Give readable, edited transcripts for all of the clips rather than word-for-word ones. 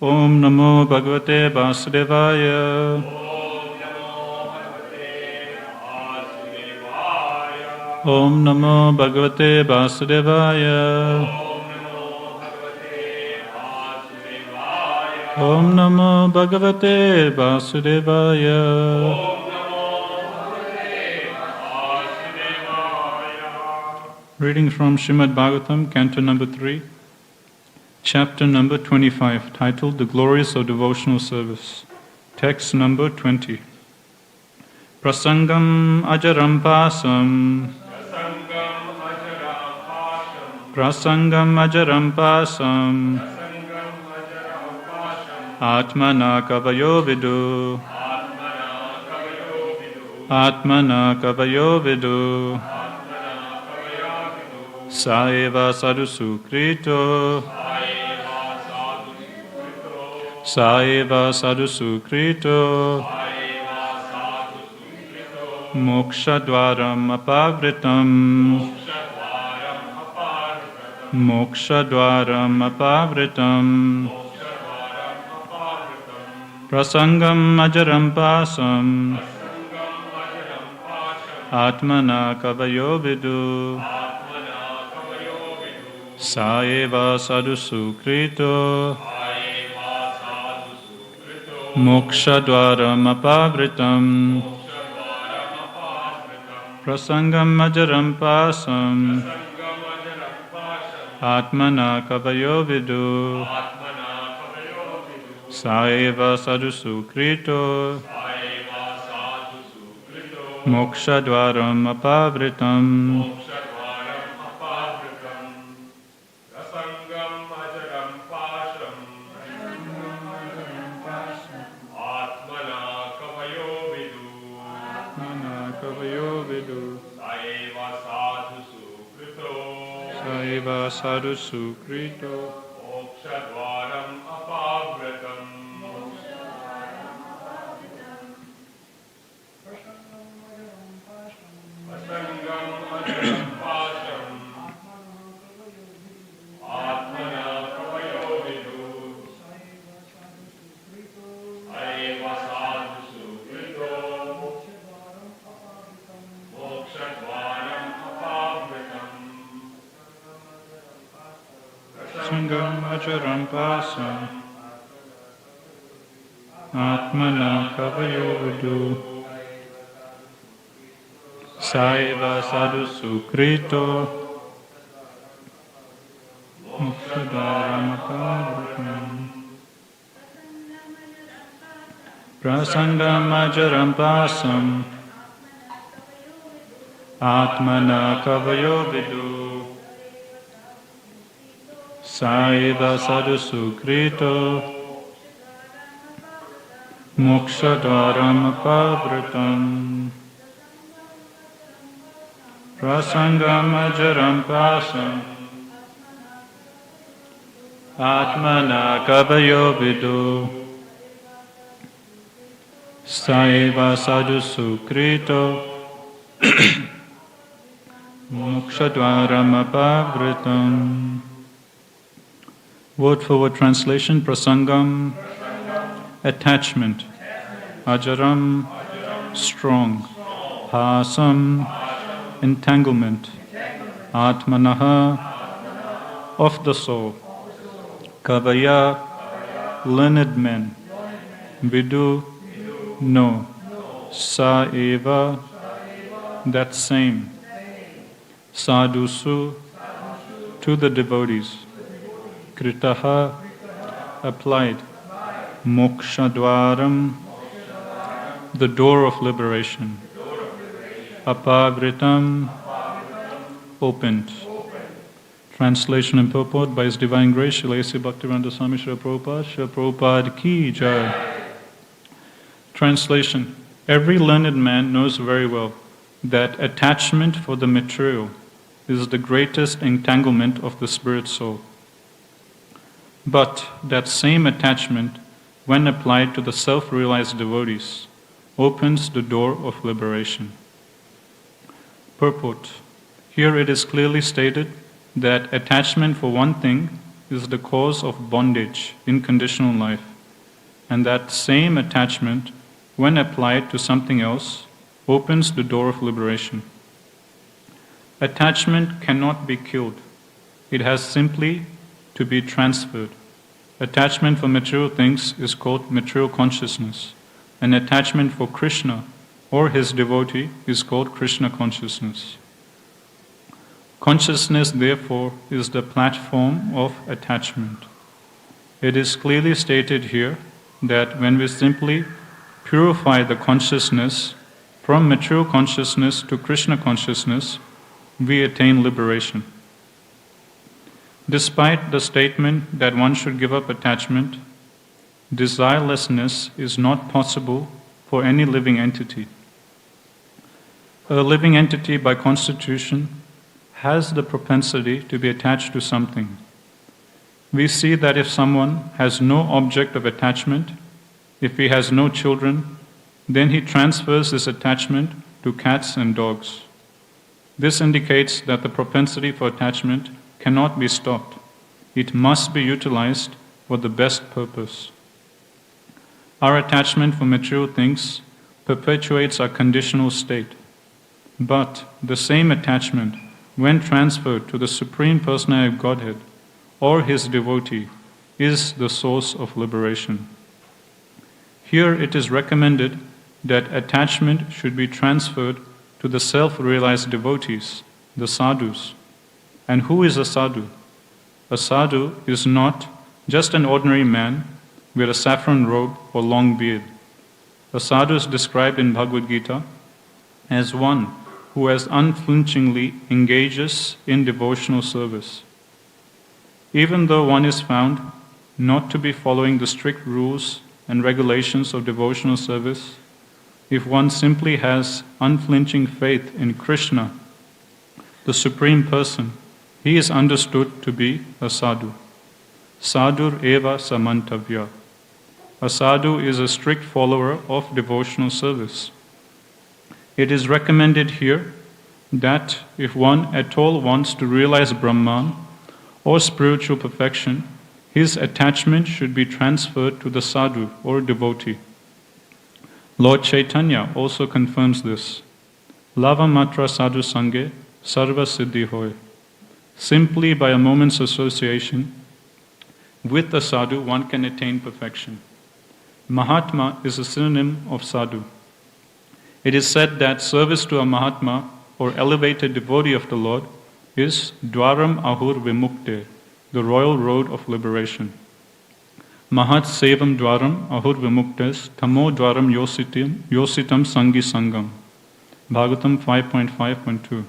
Om Namo Bhagavate Vasudevaya. Om Namo Bhagavate Vasudevaya. Om Namo Bhagavate Vasudevaya. Reading from Srimad Bhagavatam, Canto number 3, Chapter number 25, titled The Glories of Devotional Service. Text number 20. Prasangam ajaram pasam. Prasangam ajaram pasam. Atmana kavayo vidu. Atmana kavayo vidu. Saeva sadhusukrito. Saeva sadhusukrito. Mokshadvaram apavritam. Mokshadvaram apavritam. Prasangam ajaram pasam. Atmana kavayo vidu. Saeva sadhusukrito. Mokshadvaram apavritam. Prasangam ajaram pasam. Atmana kavayo vidu. Saeva sadhusukrito. Mokshadvaram apavritam. Saeva sadhusukrito. Mokshadvaram apavritam. Prasangam ajaram pasam. Atmana kavayo vidu. Saeva sadhusukrito. Mokshadvaram apavritam. Prasangam ajaram pasam. Atmana kavayo vidu. Saeva sadhusukrito. Mokshadvaram apavritam. Prasangam ajaram pasam. Atmana kavayo vidu. Saeva sadhusukrito. Mokshadvaram apavritam. Prasangam ajaram pasam. Atmana kavayo vidu. Saeva sadhusukrito. Mokshadvaram apavritam. Word for word translation. Prasangam, attachment. Ajaram, strong. Pasam, entanglement. Atmanaha, of the soul. Kavaya, learned men. Vidu, no. Sa eva, that same. Sadhusu, to the devotees. Kritaha, applied. Mokshadvaram, the door of liberation. Apavritam, opened. Translation and purport by His Divine Grace, Srila A.C. Bhaktivedanta Swami Srila Prabhupada, Srila Prabhupada ki jai. Translation. Every learned man knows very well that attachment for the material is the greatest entanglement of the spirit soul. But that same attachment, when applied to the self-realized devotees, opens the door of liberation. Purport. Here it is clearly stated that attachment for one thing is the cause of bondage in conditional life, and that same attachment, when applied to something else, opens the door of liberation. Attachment cannot be killed. It has simply to be transferred. Attachment for material things is called material consciousness, and attachment for Krishna or his devotee is called Krishna consciousness. Consciousness, therefore, is the platform of attachment. It is clearly stated here that when we simply purify the consciousness from material consciousness to Krishna consciousness, we attain liberation. Despite the statement that one should give up attachment, desirelessness is not possible for any living entity. A living entity by constitution has the propensity to be attached to something. We see that if someone has no object of attachment, if he has no children, then he transfers this attachment to cats and dogs. This indicates that the propensity for attachment cannot be stopped. It must be utilized for the best purpose. Our attachment for material things perpetuates our conditional state. But the same attachment, when transferred to the Supreme Personality of Godhead or his devotee, is the source of liberation. Here it is recommended that attachment should be transferred to the self-realized devotees, the sadhus. And who is a sadhu? A sadhu is not just an ordinary man with a saffron robe or long beard. A sadhu is described in Bhagavad Gita as one who as unflinchingly engages in devotional service. Even though one is found not to be following the strict rules and regulations of devotional service, if one simply has unflinching faith in Krishna, the Supreme Person, he is understood to be a sadhu. Sadhur eva samantavya. A sadhu is a strict follower of devotional service. It is recommended here that if one at all wants to realize Brahman or spiritual perfection, his attachment should be transferred to the sadhu or devotee. Lord Chaitanya also confirms this. Lava matra sadhu sange sarva siddhi hoy. Simply by a moment's association with the sadhu, one can attain perfection. Mahatma is a synonym of sadhu. It is said that service to a Mahatma or elevated devotee of the Lord is Dwaram Ahur Vimukte, the royal road of liberation. Mahat Sevam Dwaram Ahur Vimuktes Tamo Dwaram Yositam Sangi Sangam. Bhagavatam 5.5.2.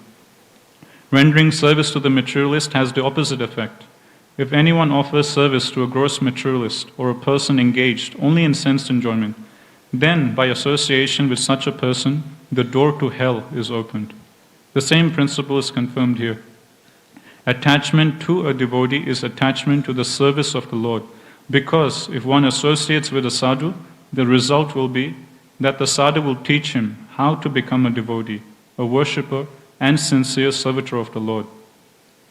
Rendering service to the materialist has the opposite effect. If anyone offers service to a gross materialist or a person engaged only in sense enjoyment, then by association with such a person, the door to hell is opened. The same principle is confirmed here. Attachment to a devotee is attachment to the service of the Lord, because if one associates with a sadhu, the result will be that the sadhu will teach him how to become a devotee, a worshipper, and sincere servitor of the Lord.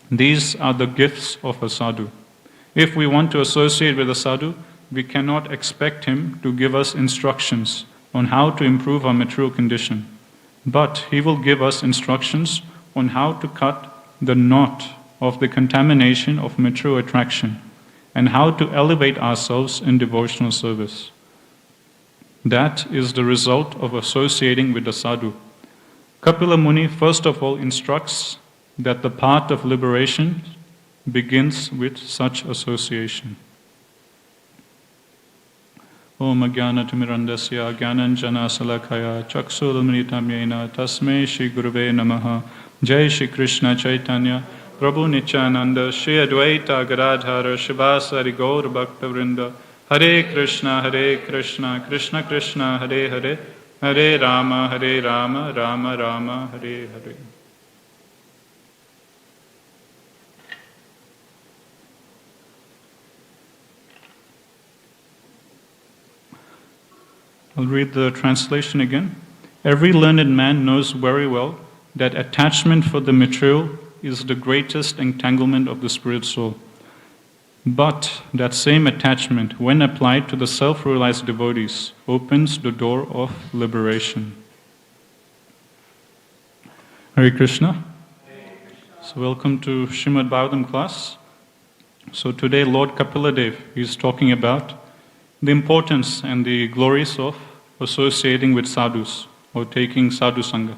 These are the gifts of a sadhu. If we want to associate with a sadhu, we cannot expect him to give us instructions on how to improve our material condition. But he will give us instructions on how to cut the knot of the contamination of material attraction and how to elevate ourselves in devotional service. That is the result of associating with the sadhu. Kapila Muni first of all instructs that the path of liberation begins with such association. Om Jnana-timirandasya Jnananjana-salakaya Chakshurumritam-yena Tasmai Shri Gurave Namaha. Jai Shri Krishna Chaitanya Prabhu Nityananda Shri Advaita Gadadhara Shivasari Gaur Bhaktavrinda. Hare Krishna Krishna Krishna Hare Hare Hare Rama Rama Rama Hare Hare. I'll read the translation again. Every learned man knows very well that attachment for the material is the greatest entanglement of the spirit soul. But that same attachment, when applied to the self-realized devotees, opens the door of liberation. Hare Krishna. So welcome to Srimad Bhagavatam class. So today Lord Kapila Dev is talking about the importance and the glories of associating with sadhus or taking sadhu sangha.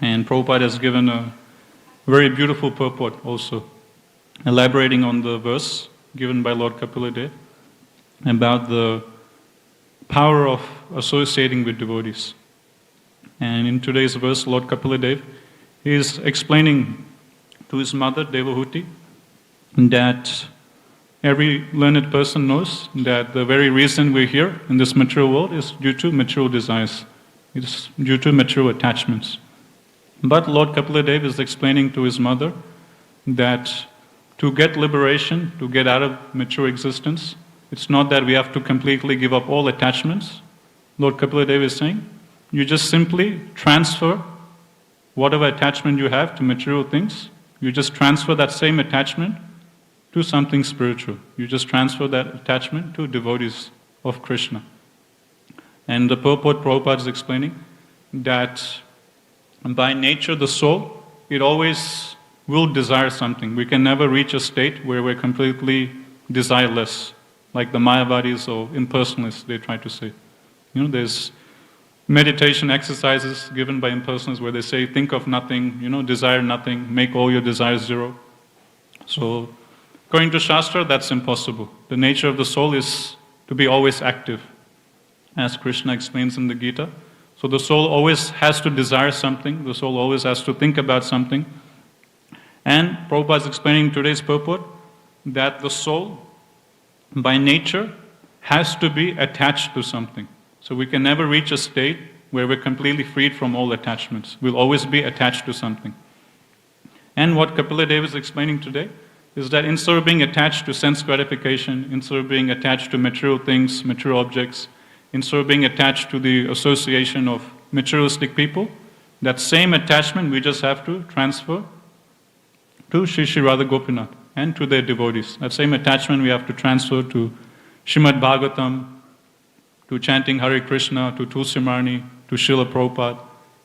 And Prabhupada has given a very beautiful purport also, elaborating on the verse given by Lord Kapila Dev about the power of associating with devotees. And in today's verse, Lord Kapila Dev is explaining to his mother, Devahuti, that every learned person knows that the very reason we're here in this material world is due to material desires. It's due to material attachments. But Lord Kapila Dev is explaining to his mother that to get liberation, to get out of mature existence, it's not that we have to completely give up all attachments. Lord Kapila Dev is saying, you just simply transfer whatever attachment you have to material things, you just transfer that same attachment to something spiritual. You just transfer that attachment to devotees of Krishna. And the purport Prabhupada is explaining that by nature the soul, it always will desire something. We can never reach a state where we're completely desireless, like the Mayavadis or impersonalists, they try to say. There's meditation exercises given by impersonalists where they say, think of nothing, desire nothing, make all your desires zero. So, according to Shastra, that's impossible. The nature of the soul is to be always active, as Krishna explains in the Gita. So the soul always has to desire something, the soul always has to think about something. And Prabhupada is explaining today's purport that the soul, by nature, has to be attached to something. So we can never reach a state where we're completely freed from all attachments. We'll always be attached to something. And what Kapila Dev is explaining today is that instead of being attached to sense gratification, instead of being attached to material things, material objects, instead of being attached to the association of materialistic people, that same attachment we just have to transfer to Shri Shri Radha Gopinath and to their devotees. That same attachment we have to transfer to Srimad Bhagavatam, to chanting Hare Krishna, to Tulsi Marni, to Srila Prabhupada.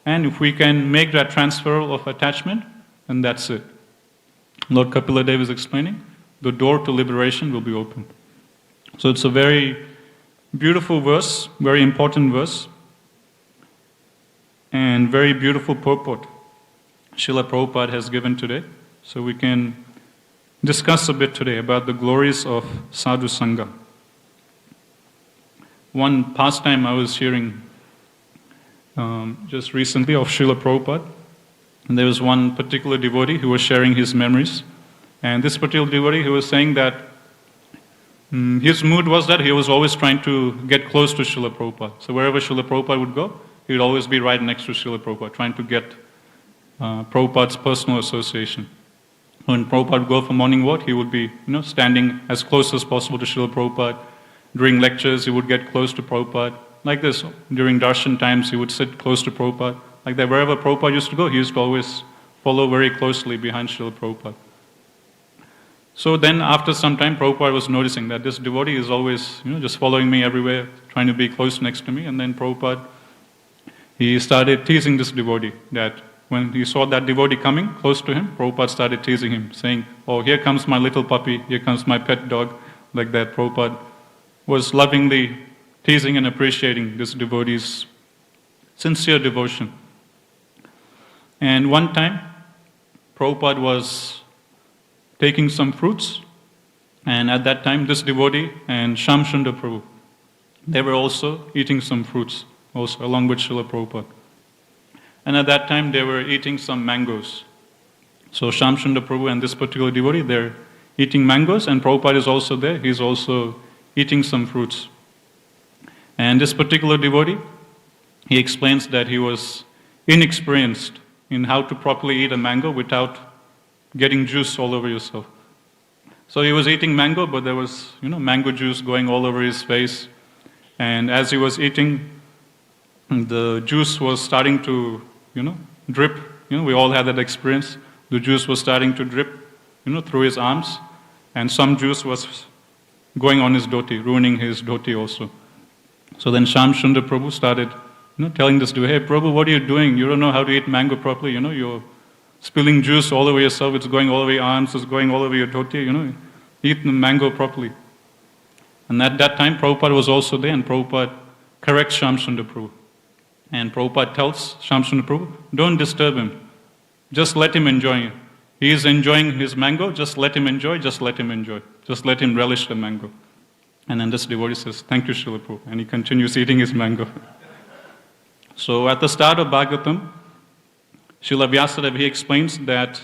And if we can make that transfer of attachment, then that's it. Lord Kapila Dev is explaining, the door to liberation will be opened. So it's a very beautiful verse, very important verse, and very beautiful purport Srila Prabhupada has given today. So we can discuss a bit today about the glories of sadhu sangha. One pastime I was hearing just recently of Srila Prabhupada, and there was one particular devotee who was sharing his memories. And this particular devotee, he was saying that his mood was that he was always trying to get close to Srila Prabhupada. So wherever Srila Prabhupada would go, he would always be right next to Srila Prabhupada, trying to get Prabhupada's personal association. When Prabhupada would go for morning walk, he would be standing as close as possible to Srila Prabhupada. During lectures, he would get close to Prabhupada. Like this, during darshan times, he would sit close to Prabhupada. Like that, wherever Prabhupada used to go, he used to always follow very closely behind Srila Prabhupada. So then, after some time, Prabhupada was noticing that this devotee is always, just following me everywhere, trying to be close next to me. And then Prabhupada, he started teasing this devotee, that when he saw that devotee coming close to him, Prabhupada started teasing him, saying, oh, here comes my little puppy, here comes my pet dog. Like that, Prabhupada was lovingly teasing and appreciating this devotee's sincere devotion. And one time, Prabhupada was taking some fruits, and at that time, this devotee and Shamsundar Prabhu, they were also eating some fruits, also along with Srila Prabhupada. And at that time, they were eating some mangoes. So Shamsundar Prabhu and this particular devotee, they're eating mangoes, and Prabhupada is also there. He's also eating some fruits. And this particular devotee, he explains that he was inexperienced in how to properly eat a mango without getting juice all over yourself. So he was eating mango, but there was, mango juice going all over his face. And as he was eating, the juice was starting to, drip. We all had that experience. The juice was starting to drip, through his arms. And some juice was going on his dhoti, ruining his dhoti also. So then Sham Sundar Prabhu started telling this devotee, hey Prabhu, what are you doing? You don't know how to eat mango properly, you're spilling juice all over yourself, it's going all over your arms, it's going all over your dhoti, eat the mango properly. And at that time, Prabhupada was also there, and Prabhupada corrects Sham Sundar Prabhu. And Prabhupada tells Sham Sundar Prabhu, don't disturb him, just let him enjoy it. He is enjoying his mango, just let him enjoy, just let him enjoy. Just let him relish the mango. And then this devotee says, thank you, Srila Prabhu. And he continues eating his mango. So at the start of Bhagavatam, Srila Vyasadeva, he explains that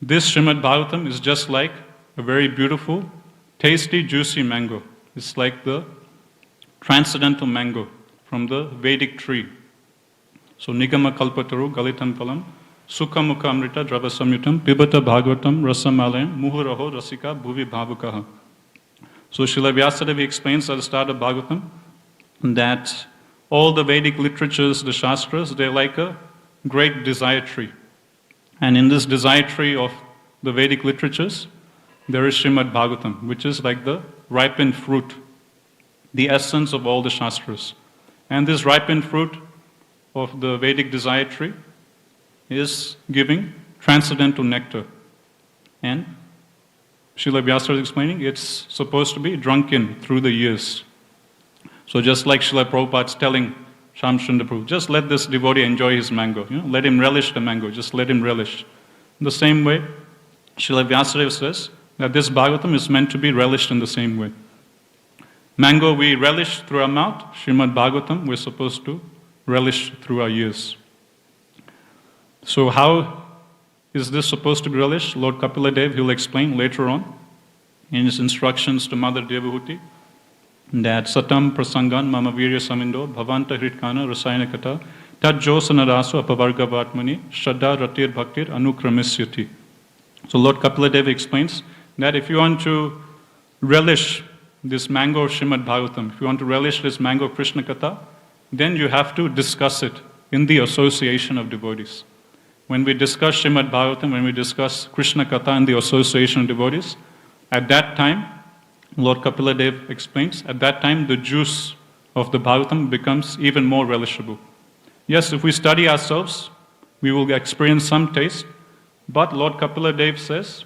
this Srimad Bhagavatam is just like a very beautiful, tasty, juicy mango. It's like the transcendental mango from the Vedic tree. So Nigama Kalpataru Galitam Palam Sukha Mukha Amrita Drava Samyutam Pibata Bhagavatam Rasamalayam Muhuraho Rasika Bhuvi Bhavukaha. So Srila Vyasadeva explains at the start of Bhagavatam that all the Vedic literatures, the Shastras, they're like a great desire tree. And in this desire tree of the Vedic literatures, there is Srimad Bhagavatam, which is like the ripened fruit, the essence of all the Shastras. And this ripened fruit of the Vedic desire tree is giving transcendental nectar. And Srila Vyasa is explaining, it's supposed to be drunk in through the years. So just like Srila Prabhupada is telling Sham Sundar Prabhu, just let this devotee enjoy his mango. Let him relish the mango, just let him relish. In the same way, Srila Vyasadeva says that this Bhagavatam is meant to be relished in the same way. Mango we relish through our mouth, Srimad Bhagavatam we're supposed to relish through our ears. So how is this supposed to be relished? Lord Kapila Dev, he'll explain later on in his instructions to Mother Devahuti that Satam Prasangan Mama Virya Samindo Bhavanta Hritkana Rasayanakata Tad Josana Raso Apavarga Vatmani Shraddha Ratir Bhaktir Anukramisyati. So Lord Kapila Dev explains that if you want to relish this mango of Srimad Bhagavatam, if you want to relish this mango of Krishna Katha, then you have to discuss it in the association of devotees. When we discuss Srimad Bhagavatam, when we discuss Krishna Katha in the association of devotees, at that time, Lord Kapila Dev explains, at that time the juice of the Bhagavatam becomes even more relishable. Yes, if we study ourselves, we will experience some taste, but Lord Kapila Dev says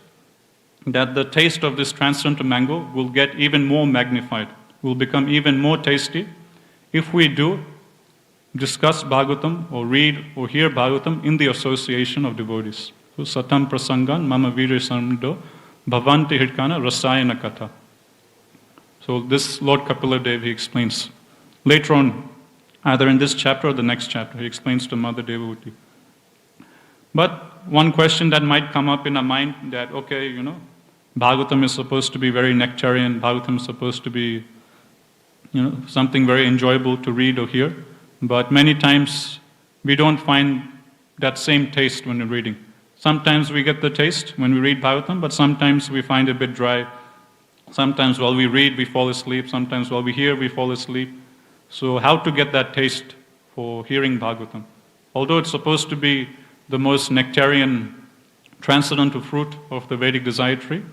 that the taste of this transcendental mango will get even more magnified, will become even more tasty if we do discuss Bhagavatam or read or hear Bhagavatam in the association of devotees. So Satam Prasangan Mama Virya Samindo Bhavanti Hritkana Rasayana Katha. So this Lord Kapila Dev, he explains later on, either in this chapter or the next chapter, he explains to Mother Devahuti. But one question that might come up in our mind that, okay, Bhagavatam is supposed to be very nectarian, Bhagavatam is supposed to be, something very enjoyable to read or hear, but many times we don't find that same taste when we're reading. Sometimes we get the taste when we read Bhagavatam, but sometimes we find it a bit dry. Sometimes while we read, we fall asleep. Sometimes while we hear, we fall asleep. So how to get that taste for hearing Bhagavatam? Although it's supposed to be the most nectarian, transcendental fruit of the Vedic desire tree,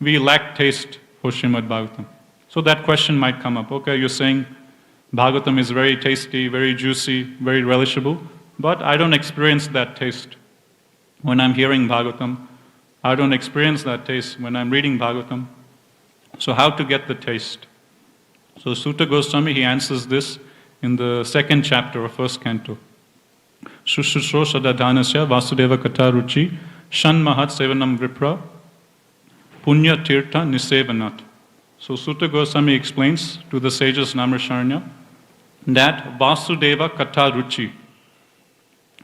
we lack taste for Srimad Bhagavatam. So that question might come up. Okay, you're saying Bhagavatam is very tasty, very juicy, very relishable, but I don't experience that taste when I'm hearing Bhagavatam. I don't experience that taste when I'm reading Bhagavatam. So how to get the taste? So Sutta Goswami, he answers this in the second chapter of first canto. Shushusho Sadadhanasya Vasudeva Katha Ruchi Shan Mahat Sevanam Vipra Punya Tirtha Nisevanat. So Sutta Goswami explains to the sages Namasharanya that Vasudeva Katha Ruchi.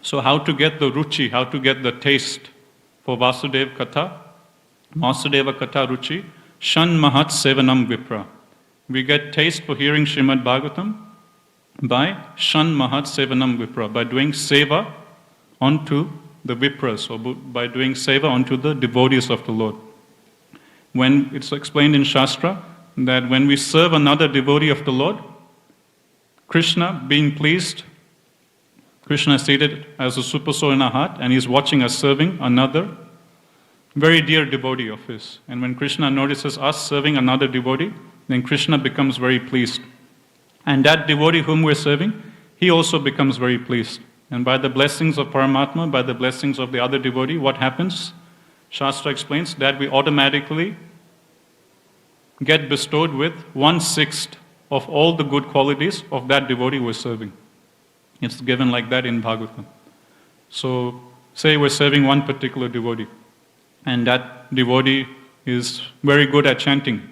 So how to get the Ruchi, how to get the taste for Vasudeva Katha? Vasudeva Katha Ruchi Shan Mahat Sevanam Vipra. We get taste for hearing Srimad Bhagavatam by Shan Mahat Sevanam Vipra, by doing seva onto the Vipras, or by doing seva onto the devotees of the Lord. When it's explained in Shastra that when we serve another devotee of the Lord, Krishna being pleased, Krishna is seated as a super soul in our heart and he's watching us serving another very dear devotee of his. And when Krishna notices us serving another devotee, then Krishna becomes very pleased. And that devotee whom we're serving, he also becomes very pleased. And by the blessings of Paramatma, by the blessings of the other devotee, what happens? Shastra explains that we automatically get bestowed with 1/6 of all the good qualities of that devotee we're serving. It's given like that in Bhagavatam. So, say we're serving one particular devotee, and that devotee is very good at chanting,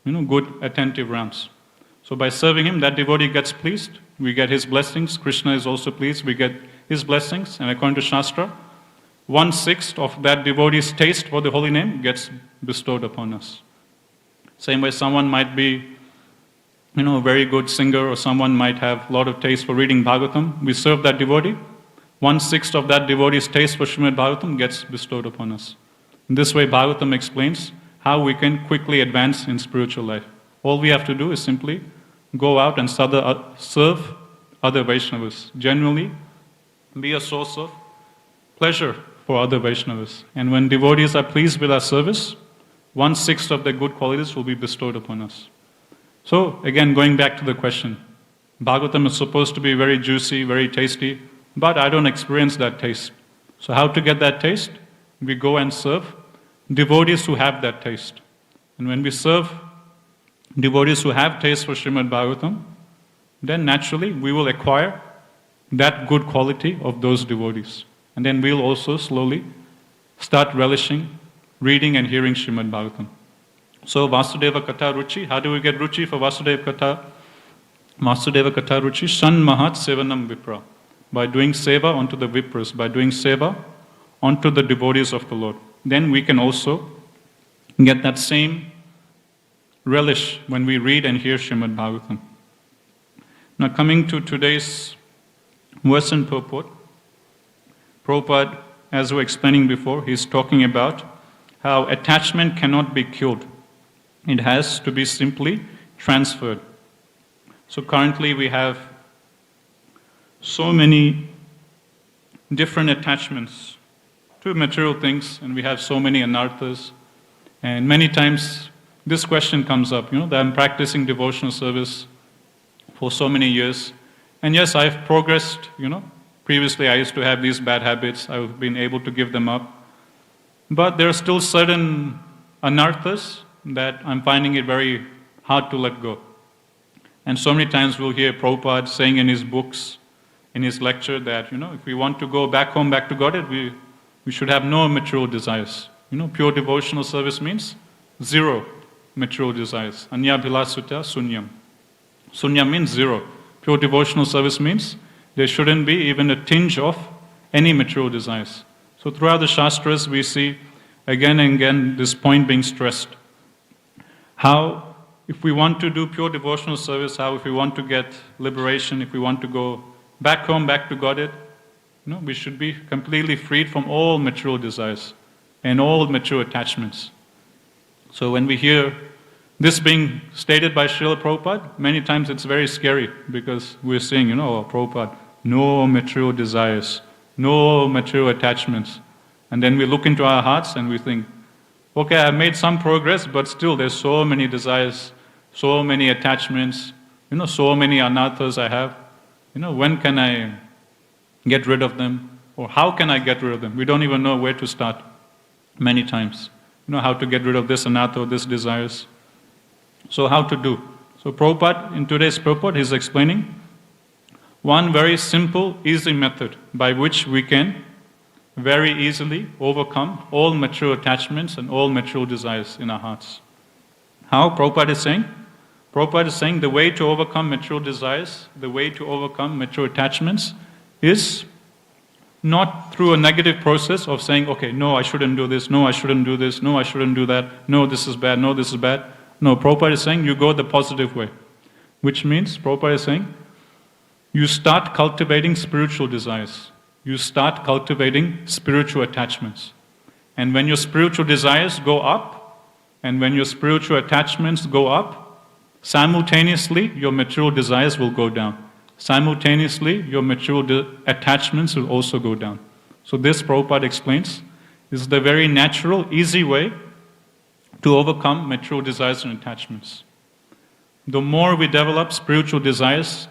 good attentive rounds. So by serving him, that devotee gets pleased, we get his blessings, Krishna is also pleased, we get his blessings, and according to Shastra, 1/6 of that devotee's taste for the holy name gets bestowed upon us. Same way someone might be, a very good singer, or someone might have a lot of taste for reading Bhagavatam, we serve that devotee, 1/6 of that devotee's taste for Srimad Bhagavatam gets bestowed upon us. In this way, Bhagavatam explains how we can quickly advance in spiritual life. All we have to do is simply go out and serve other Vaishnavas. Generally, be a source of pleasure for other Vaishnavas. And when devotees are pleased with our service, 1/6 of their good qualities will be bestowed upon us. So, again, going back to the question, Bhagavatam is supposed to be very juicy, very tasty, but I don't experience that taste. So how to get that taste? We go and serve devotees who have that taste. And when we serve devotees who have taste for Srimad Bhagavatam, then naturally we will acquire that good quality of those devotees. And then we'll also slowly start relishing reading and hearing Srimad Bhagavatam. So Vasudeva Katha Ruchi, how do we get Ruchi for Vasudeva Katha? Vasudeva Katha Ruchi, Shan Mahat Sevanam Vipra. By doing seva onto the Vipras, by doing seva onto the devotees of the Lord. Then we can also get that same relish when we read and hear Srimad Bhagavatam. Now coming to today's verse and purport, Prabhupada, as we were explaining before, he's talking about how attachment cannot be killed. It has to be simply transferred. So currently we have so many different attachments to material things, and we have so many anarthas, and many times this question comes up, that I'm practicing devotional service for so many years, and yes, I've progressed, previously I used to have these bad habits, I've been able to give them up, but there are still certain anarthas that I'm finding it very hard to let go. And so many times we'll hear Prabhupada saying in his books, in his lecture, that, if we want to go back home, back to Godhead, we should have no material desires. Pure devotional service means zero material desires. Anya bhilasutta sunyam. Sunyam means zero. Pure devotional service means there shouldn't be even a tinge of any material desires. So throughout the Shastras we see again and again this point being stressed. How, if we want to do pure devotional service, how if we want to get liberation, if we want to go back home, back to Godhead, we should be completely freed from all material desires and all material attachments. So when we hear this being stated by Srila Prabhupada, many times it's very scary because we're saying, Prabhupada, no material desires, no material attachments. And then we look into our hearts and we think, okay, I've made some progress, but still there's so many desires, so many attachments, so many anarthas I have. When can I get rid of them? Or how can I get rid of them? We don't even know where to start many times. How to get rid of this anartha or this desires. So how to do? So Prabhupada, in today's purport, he's explaining one very simple, easy method by which we can very easily overcome all material attachments and all material desires in our hearts. How Prabhupada is saying? Prabhupada is saying the way to overcome material desires, the way to overcome material attachments is not through a negative process of saying, okay, no, I shouldn't do this, no, I shouldn't do this, no, I shouldn't do that, no, this is bad, no, this is bad. No, Prabhupada is saying you go the positive way. Which means, Prabhupada is saying, you start cultivating spiritual desires. You start cultivating spiritual attachments. And when your spiritual desires go up, and when your spiritual attachments go up, simultaneously your material desires will go down. Simultaneously your material attachments will also go down. So this, Prabhupada explains, This is the very natural, easy way to overcome material desires and attachments. The more we develop spiritual desires,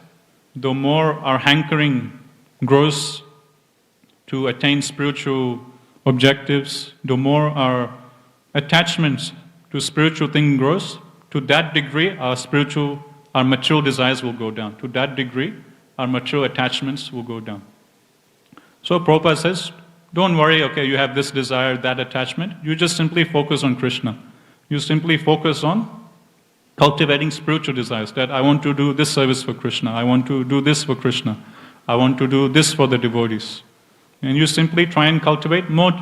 the more our hankering grows to attain spiritual objectives, the more our attachments to spiritual things grows, to that degree our material desires will go down. To that degree, our material attachments will go down. So Prabhupada says, don't worry, okay, you have this desire, that attachment. You just simply focus on Krishna. You simply focus on cultivating spiritual desires, that I want to do this service for Krishna, I want to do this for Krishna, I want to do this for the devotees. And you simply try and cultivate more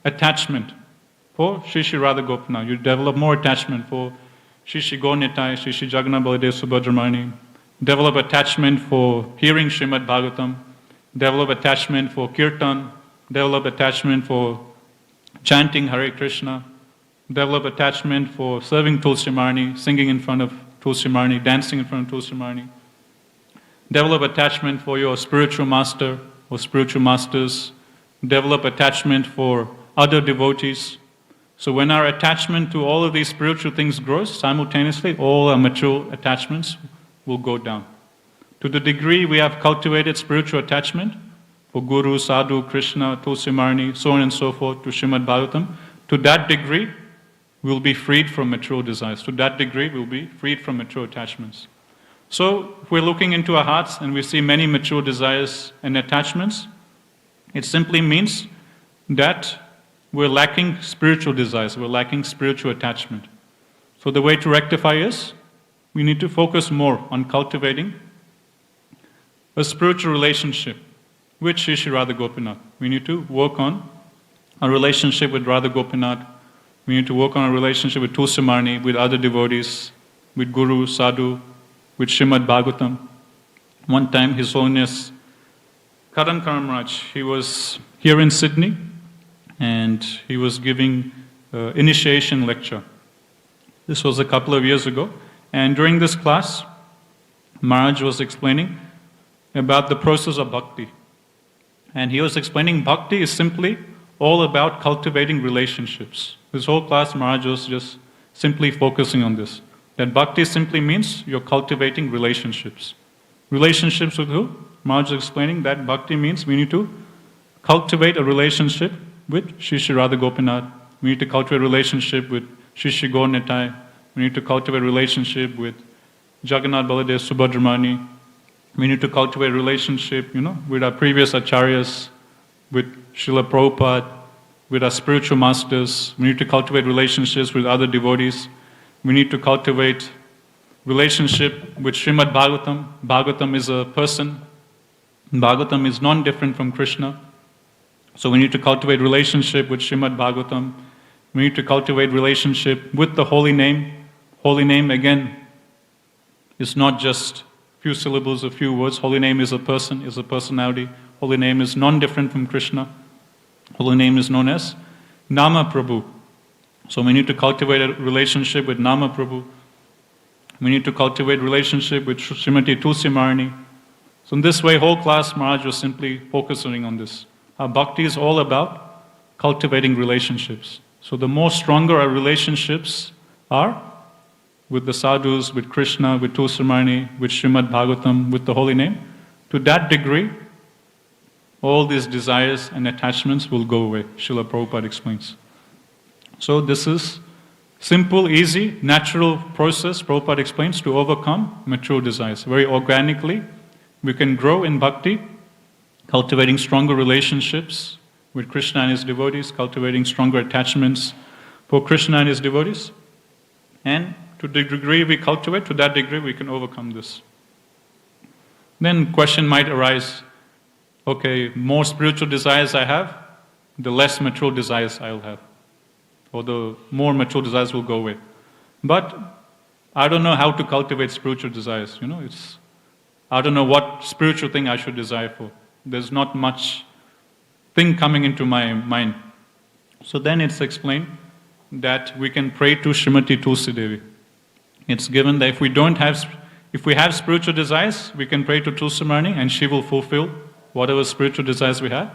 attachment for Shri Shri Radha Gopinath. You develop more attachment for Shri Shri Gaunitai, Shri Shri Jagannath Baladev Subhadramani. Develop attachment for hearing Srimad Bhagavatam. Develop attachment for Kirtan. Develop attachment for chanting Hare Krishna. Develop attachment for serving Tulsi Marni, singing in front of Tulsi Marni, dancing in front of Tulsi Marni. Develop attachment for your spiritual master or spiritual masters. Develop attachment for other devotees. So when our attachment to all of these spiritual things grows, simultaneously all our material attachments will go down. To the degree we have cultivated spiritual attachment for Guru, Sadhu, Krishna, Tulsi Marni, so on and so forth, to Srimad Bhagavatam, to that degree we'll be freed from material desires. To that degree we'll be freed from material attachments. So if we're looking into our hearts and we see many material desires and attachments, it simply means that we're lacking spiritual desires, we're lacking spiritual attachment. So the way to rectify is, we need to focus more on cultivating a spiritual relationship with Shri Shri Radha Gopinath. We need to work on a relationship with Radha Gopinath. We need to work on a relationship with Tulsi Marni, with other devotees, with Guru, Sadhu, with Srimad Bhagavatam. One time, His Holiness Karan Karamraj, he was here in Sydney and he was giving initiation lecture. This was a couple of years ago, and during this class, Maharaj was explaining about the process of bhakti. And he was explaining bhakti is simply all about cultivating relationships. This whole class, Maharaj was just simply focusing on this. That bhakti simply means you're cultivating relationships. Relationships with who? Maharaj was explaining that bhakti means we need to cultivate a relationship with Shri Shri Radha Gopinath. We need to cultivate a relationship with Shri Shri Gaur Nitai. We need to cultivate a relationship with Jagannath Baladev Subhadramani. We need to cultivate a relationship, with our previous acharyas, with Srila Prabhupada, with our spiritual masters. We need to cultivate relationships with other devotees. We need to cultivate relationship with Srimad Bhagavatam. Bhagavatam is a person. Bhagavatam is non-different from Krishna. So we need to cultivate relationship with Srimad Bhagavatam. We need to cultivate relationship with the holy name. Holy name, again, is not just few syllables, a few words. Holy name is a person, is a personality. Holy name is non-different from Krishna. Holy name is known as Nama Prabhu. So we need to cultivate a relationship with Nama Prabhu. We need to cultivate relationship with Srimati Tulsi Marni. So in this way, whole class Maharaj was simply focusing on this. Our bhakti is all about cultivating relationships. So the more stronger our relationships are with the sadhus, with Krishna, with Tulsi Marni, with Srimad Bhagavatam, with the holy name, to that degree, all these desires and attachments will go away. Srila Prabhupada explains. So this is simple, easy, natural process, Prabhupada explains, to overcome material desires. Very organically, we can grow in bhakti, cultivating stronger relationships with Krishna and his devotees, cultivating stronger attachments for Krishna and his devotees. And to the degree we cultivate, to that degree we can overcome this. Then question might arise, okay, more spiritual desires I have, the less material desires I'll have. Or the more material desires will go away. But I don't know how to cultivate spiritual desires. I don't know what spiritual thing I should desire for. There's not much thing coming into my mind. So then it's explained that we can pray to Srimati Tulsi Devi. It's given that if we have spiritual desires, we can pray to Tulsi Marni and she will fulfill whatever spiritual desires we have.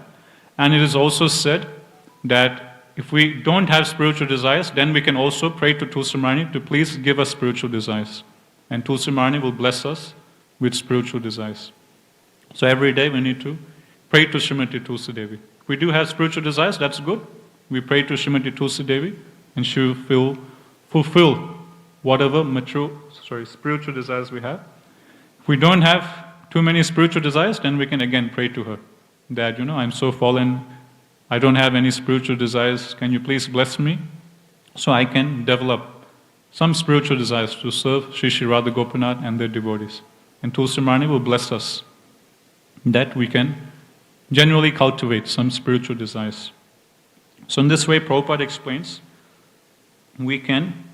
And it is also said that if we don't have spiritual desires, then we can also pray to Tulsi Maharani to please give us spiritual desires. And Tulsi Maharani will bless us with spiritual desires. So every day we need to pray to Srimati Tulsi Devi. If we do have spiritual desires, that's good. We pray to Srimati Tulsi Devi and she will fulfill whatever spiritual desires we have. If we don't have too many spiritual desires, then we can again pray to her that, I'm so fallen, I don't have any spiritual desires, can you please bless me so I can develop some spiritual desires to serve Sri Sri Radha Gopinath and their devotees. And Tulsi Maharani will bless us that we can genuinely cultivate some spiritual desires. So in this way, Prabhupada explains, we can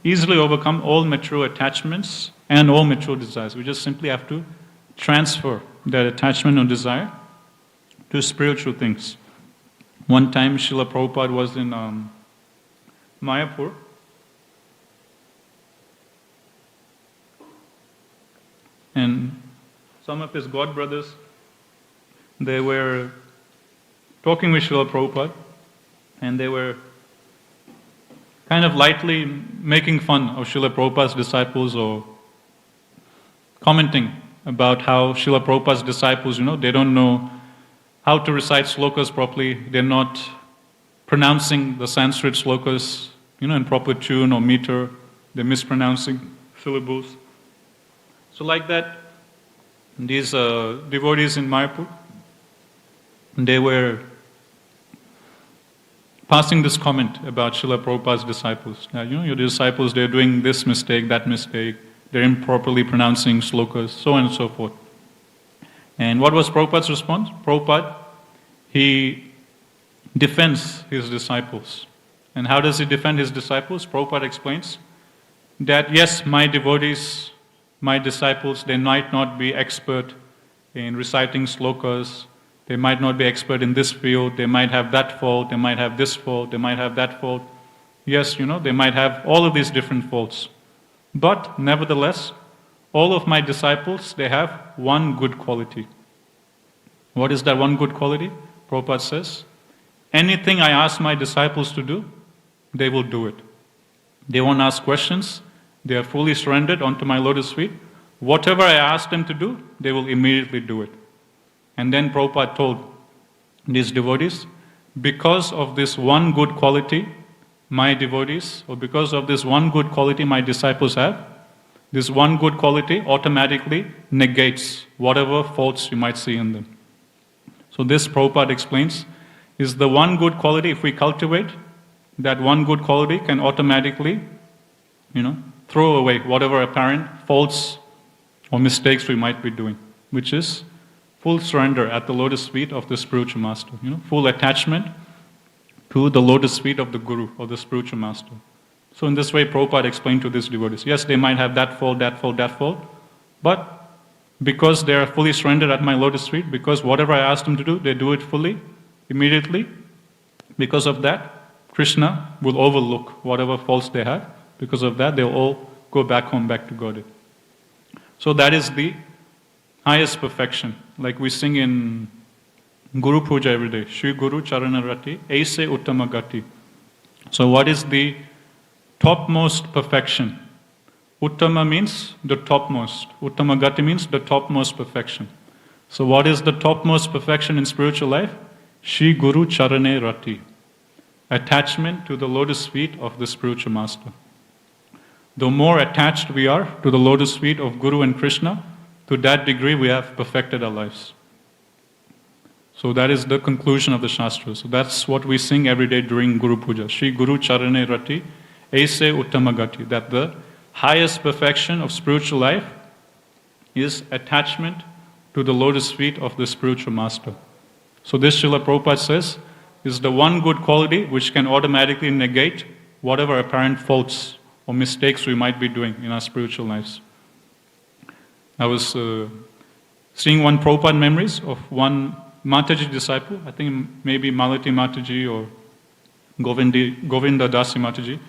easily overcome all material attachments and all material desires. We just simply have to transfer that attachment or desire to spiritual things. One time, Srila Prabhupada was in Mayapur, and some of his god brothers, they were talking with Srila Prabhupada, and they were kind of lightly making fun of Srila Prabhupada's disciples or commenting about how Srila Prabhupada's disciples, they don't know how to recite slokas properly, they're not pronouncing the Sanskrit slokas, in proper tune or meter, they're mispronouncing syllables. So like that, these devotees in Mayapur, they were passing this comment about Srila Prabhupada's disciples. Now, your disciples, they're doing this mistake, that mistake, they're improperly pronouncing slokas, so on and so forth. And what was Prabhupada's response? Prabhupada, he defends his disciples. And how does he defend his disciples? Prabhupada explains that yes, my devotees, my disciples, they might not be expert in reciting slokas, they might not be expert in this field, they might have that fault, they might have this fault, they might have that fault. Yes, they might have all of these different faults. But nevertheless, all of my disciples, they have one good quality. What is that one good quality? Prabhupada says, anything I ask my disciples to do, they will do it. They won't ask questions, they are fully surrendered onto my lotus feet. Whatever I ask them to do, they will immediately do it. And then Prabhupada told these devotees, because of this one good quality, my devotees, or because of this one good quality my disciples have, this one good quality automatically negates whatever faults you might see in them. So this, Prabhupada explains, is the one good quality, if we cultivate, that one good quality can automatically, throw away whatever apparent faults or mistakes we might be doing, which is full surrender at the lotus feet of the spiritual master, full attachment to the lotus feet of the Guru or the spiritual master. So in this way, Prabhupada explained to these devotees, yes, they might have that fault, that fault, that fault, but because they are fully surrendered at my lotus feet, because whatever I ask them to do, they do it fully, immediately, because of that, Krishna will overlook whatever faults they have. Because of that, they'll all go back home, back to Godhead. So that is the highest perfection. Like we sing in Guru Puja every day, Shri Guru Charana Rati, Aise Uttama Gati. So what is the topmost perfection? Uttama means the topmost. Uttama Gati means the topmost perfection. So what is the topmost perfection in spiritual life? Shri Guru Charane Rati. Attachment to the lotus feet of the spiritual master. The more attached we are to the lotus feet of Guru and Krishna, to that degree we have perfected our lives. So that is the conclusion of the Shastra. So that's what we sing every day during Guru Puja. Shri Guru Charane Rati, Aise Uttama Gati. That the highest perfection of spiritual life is attachment to the lotus feet of the spiritual master. So this, Srila Prabhupada says, is the one good quality which can automatically negate whatever apparent faults or mistakes we might be doing in our spiritual lives. I was seeing one Prabhupada memories of one Mataji disciple, I think maybe Malati Mataji or Govinda Dasi Mataji.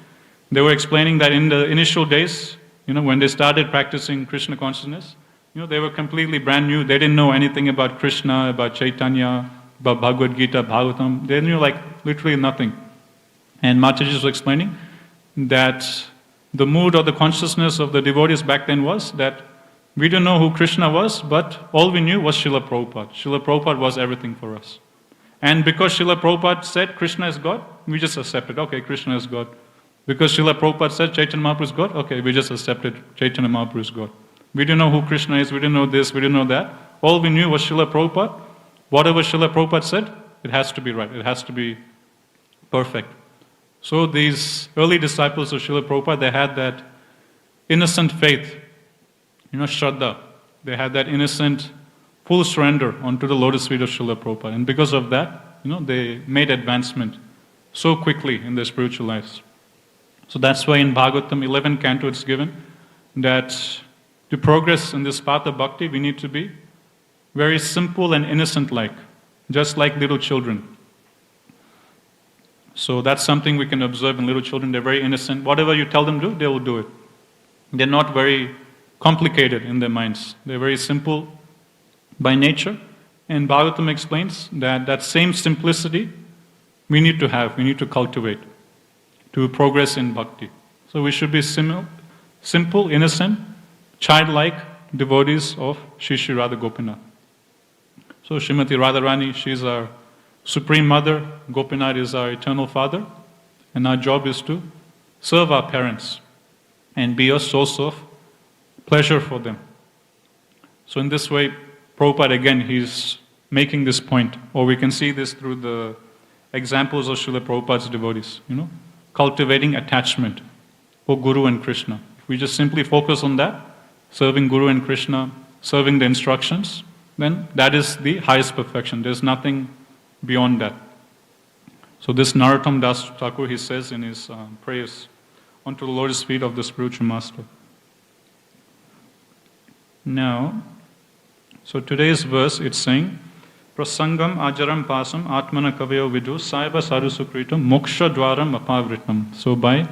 They were explaining that in the initial days, when they started practicing Krishna consciousness, they were completely brand new. They didn't know anything about Krishna, about Chaitanya, Bhagavad Gita, Bhagavatam, they knew like literally nothing. And Mataji was explaining that the mood or the consciousness of the devotees back then was that we didn't know who Krishna was, but all we knew was Srila Prabhupada. Srila Prabhupada was everything for us. And because Srila Prabhupada said Krishna is God, we just accepted, okay, Krishna is God. Because Srila Prabhupada said Chaitanya Mahaprabhu is God, okay, we just accepted Chaitanya Mahaprabhu is God. We didn't know who Krishna is, we didn't know this, we didn't know that. All we knew was Srila Prabhupada. Whatever Srila Prabhupada said, it has to be right, it has to be perfect. So these early disciples of Srila Prabhupada, they had that innocent faith, Shraddha. They had that innocent, full surrender onto the lotus feet of Srila Prabhupada. And because of that, they made advancement so quickly in their spiritual lives. So that's why in Bhagavatam 11 canto it's given that to progress in this path of bhakti, we need to be very simple and innocent-like, just like little children. So that's something we can observe in little children. They're very innocent. Whatever you tell them to do, they will do it. They're not very complicated in their minds. They're very simple by nature. And Bhagavatam explains that that same simplicity we need to have, we need to cultivate to progress in bhakti. So we should be simple, innocent, childlike devotees of Shri Shri Radha Gopinath. So Srimati Radharani, she's our Supreme Mother, Gopinath is our eternal Father, and our job is to serve our parents and be a source of pleasure for them. So in this way, Prabhupada again, he's making this point, or we can see this through the examples of Srila Prabhupada's devotees, cultivating attachment for Guru and Krishna. If we just simply focus on that, serving Guru and Krishna, serving the instructions, then that is the highest perfection. There's nothing beyond that. So this Narottam Das Thakur, he says in his prayers, onto the lotus feet of the spiritual master. Now, so today's verse, it's saying, Prasangam ajaram pasam atmana kavayo vidu saiva sadhu sukritam moksha dwaram apavritam. So by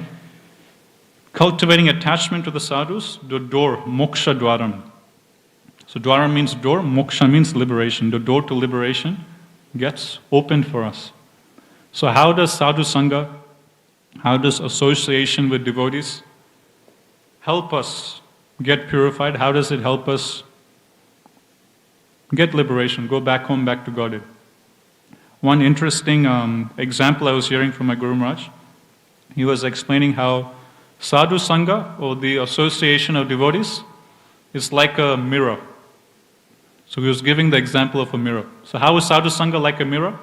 cultivating attachment to the sadhus, the door, moksha dwaram. So dwaram means door, moksha means liberation. The door to liberation gets opened for us. So how does sadhu sangha, how does association with devotees help us get purified? How does it help us get liberation, go back home, back to Godhead? One interesting example I was hearing from my Guru Maharaj, he was explaining how sadhu sangha, or the association of devotees, is like a mirror. So he was giving the example of a mirror. So how is sadhu sangha like a mirror?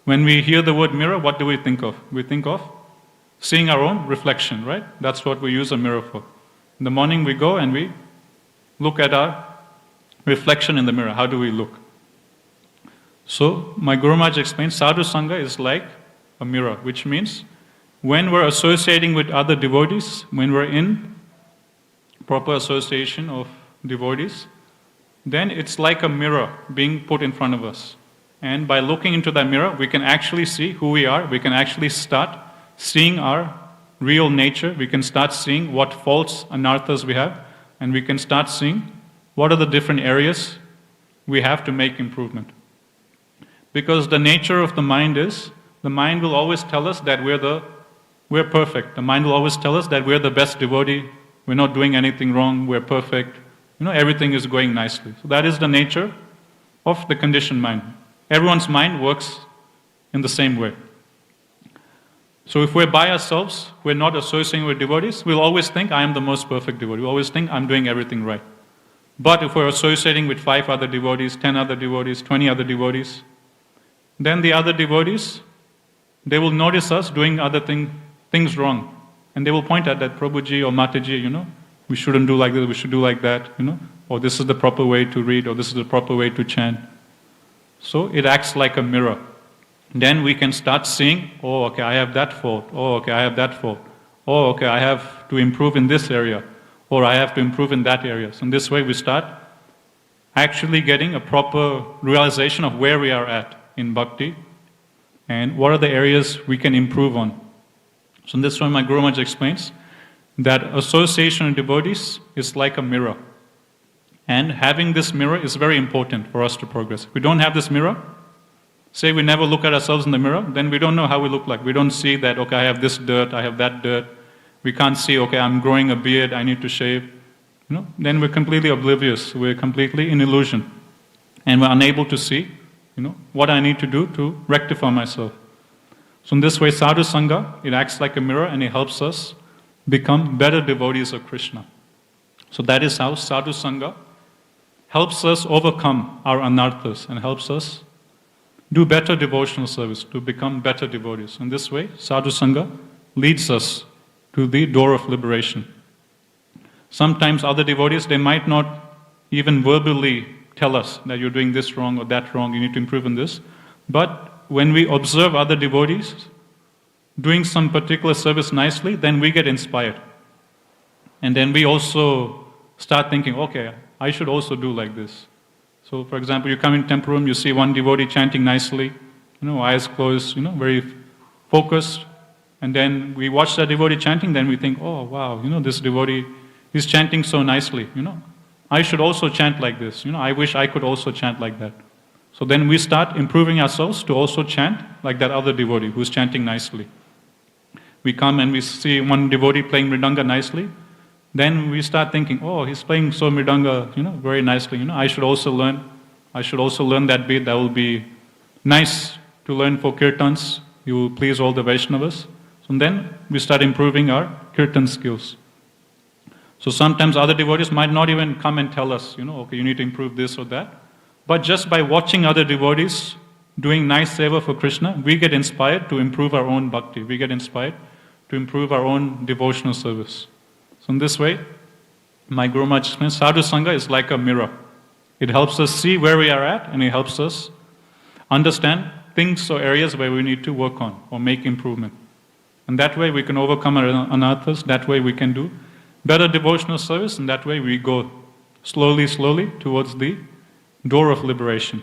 When we hear the word mirror, what do we think of? We think of seeing our own reflection, right? That's what we use a mirror for. In the morning we go and we look at our reflection in the mirror. How do we look? So my Guru Maharaj explains, sadhu sangha is like a mirror, which means when we're associating with other devotees, when we're in proper association of devotees, then it's like a mirror being put in front of us. And by looking into that mirror, we can actually see who we are. We can actually start seeing our real nature. We can start seeing what faults, anarthas we have. And we can start seeing what are the different areas we have to make improvement. Because the nature of the mind is, the mind will always tell us that we're perfect. The mind will always tell us that we're the best devotee, we're not doing anything wrong, we're perfect. Everything is going nicely. So that is the nature of the conditioned mind. Everyone's mind works in the same way. So if we're by ourselves, we're not associating with devotees, we'll always think, I am the most perfect devotee. We'll always think, I'm doing everything right. But if we're associating with 5 other devotees, 10 other devotees, 20 other devotees, then the other devotees, they will notice us doing other things wrong. And they will point at that, Prabhuji or Mataji, we shouldn't do like this, we should do like that, or this is the proper way to read, or this is the proper way to chant. So it acts like a mirror. Then we can start seeing, oh, okay, I have that fault, oh, okay, I have that fault, oh, okay, I have to improve in this area, or I have to improve in that area. So in this way we start actually getting a proper realization of where we are at in bhakti, and what are the areas we can improve on. So in this way my Guru Maharaj explains that association of devotees is like a mirror. And having this mirror is very important for us to progress. If we don't have this mirror, say we never look at ourselves in the mirror, then we don't know how we look like. We don't see that, okay, I have this dirt, I have that dirt. We can't see, okay, I'm growing a beard, I need to shave. Then we're completely oblivious. We're completely in illusion. And we're unable to see, what I need to do to rectify myself. So in this way, Sadhu Sangha, it acts like a mirror and it helps us become better devotees of Krishna. So that is how Sadhu Sangha helps us overcome our anarthas and helps us do better devotional service, to become better devotees. In this way, Sadhu Sangha leads us to the door of liberation. Sometimes other devotees, they might not even verbally tell us that you're doing this wrong or that wrong, you need to improve in this. But when we observe other devotees doing some particular service nicely, then we get inspired. And then we also start thinking, okay, I should also do like this. So, for example, you come in temple room, you see one devotee chanting nicely, eyes closed, very focused. And then we watch that devotee chanting, then we think, oh, wow, this devotee is chanting so nicely, I should also chant like this, I wish I could also chant like that. So then we start improving ourselves to also chant like that other devotee who's chanting nicely. We come and we see one devotee playing mridanga nicely, then we start thinking, oh, he's playing so mridanga, very nicely, I should also learn that beat, that will be nice to learn for kirtans, you will please all the Vaishnavas. So then we start improving our kirtan skills. So sometimes other devotees might not even come and tell us, okay, you need to improve this or that. But just by watching other devotees doing nice seva for Krishna, we get inspired to improve our own bhakti. We get inspired to improve our own devotional service. So in this way, my Guru Maharaj explains, Sadhu Sangha is like a mirror. It helps us see where we are at, and it helps us understand things or areas where we need to work on or make improvement. And that way we can overcome our anarthas, that way we can do better devotional service, and that way we go slowly towards the door of liberation.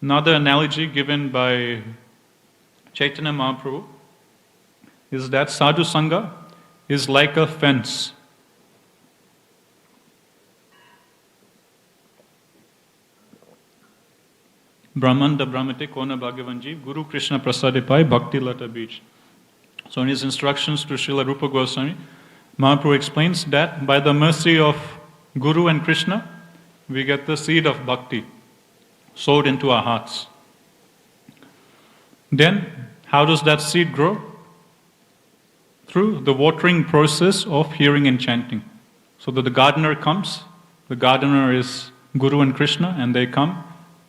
Another analogy given by Chaitanya Mahaprabhu is that Sadhu Sangha is like a fence. Brahmanda Brahmate Kona Bhagavanji Guru Krishna Prasadipai Bhakti Lata Beach. So in his instructions to Srila Rupa Goswami, Mahaprabhu explains that by the mercy of Guru and Krishna, we get the seed of bhakti sowed into our hearts. Then, how does that seed grow? Through the watering process of hearing and chanting. So that the gardener comes, the gardener is Guru and Krishna, and they come